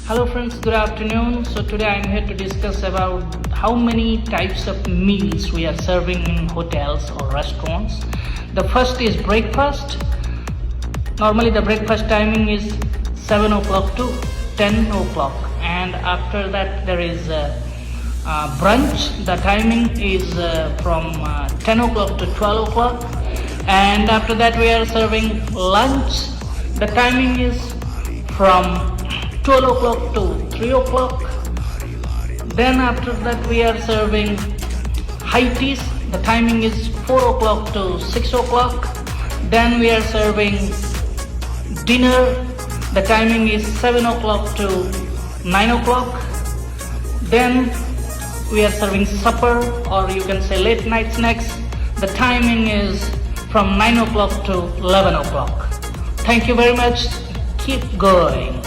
Hello friends, good afternoon. So today I am here to discuss about how many types of meals we are serving in hotels or restaurants. The first is breakfast. Normally the breakfast timing is 7 o'clock to 10 o'clock, and after that there is brunch. The timing is from 10 o'clock to 12 o'clock, and after that we are serving lunch. The timing is from 12 o'clock to 3 o'clock. Then after that we are serving high teas. The timing is 4 o'clock to 6 o'clock. Then we are serving dinner. The timing is 7 o'clock to 9 o'clock. Then we are serving supper, or you can say late night snacks. The timing is from 9 o'clock to 11 o'clock. Thank you very much. Keep going.